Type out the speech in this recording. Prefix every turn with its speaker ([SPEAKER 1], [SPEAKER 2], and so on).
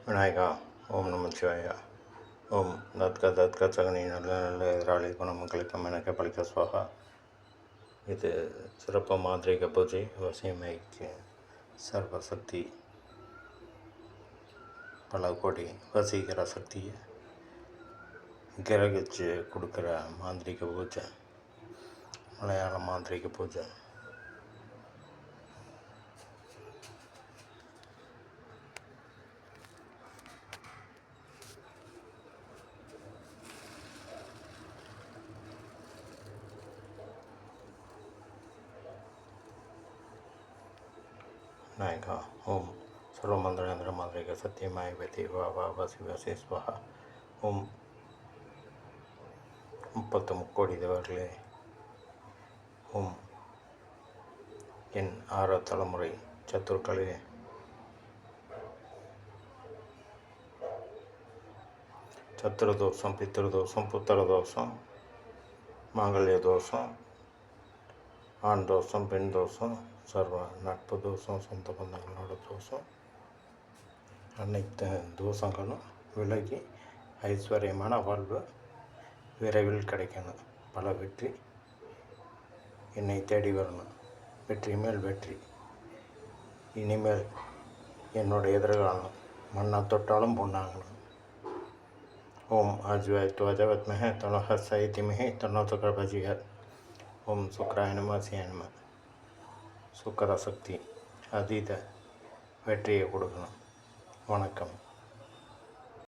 [SPEAKER 1] விநாயகா. ஓம் நமச்சிவாயா. ஓம் தத்க சகனி நல்ல நல்ல எதிராளி குணமக்களுக்கும் எனக்கு பலிக்க சுவாகா. இது சிறப்பு மாந்திரிக பூஜை. வசியமைக்கு சர்வசக்தி பல கோடி வசீகர சக்தியை கிரகிச்சு கொடுக்குற மாந்திரிக பூஜை, மலையாள மாந்திரிக பூஜை. விநாயகா. ஓம் சர்வமந்திரேந்திர மாந்திரிக சத்தியமாய் வதி வா வசி வசி ஸ்வஹா. ஓம் 30 முக்கோடி தேவர்களே. ஓம் என் 6 தலைமுறை சத்துருக்களே. சத்துருதோஷம், பித்திருதோஷம், புத்திரதோஷம், மாங்கல்ய தோஷம், ஆண் தோஷம், பெண் தோஷம், சர்வ நட்பு தோஷம், சொந்த பந்தங்களோட தோஷம், அனைத்து தோஷங்களும் விலகி ஐஸ்வர்யமான வாழ்வு விரைவில் கிடைக்கணும். பல வெற்றி என்னை தேடி வரணும். வெற்றி மேல் வெற்றி. இனிமேல் என்னோடய எதிர்காலம் மண்ணை தொட்டாலும் பொண்ணாகணும். ஓம் ஆஜ்வாய்த்வாஜ வத்மஹே தனோஹ சைதிமிஹி தன்னோ சுக்கரபஜிஹர். ஓம் சுக்கராய நம சியாய நம. சுக்கர சக்தி அதீத வெற்றியை கொடுக்கணும். வணக்கம்.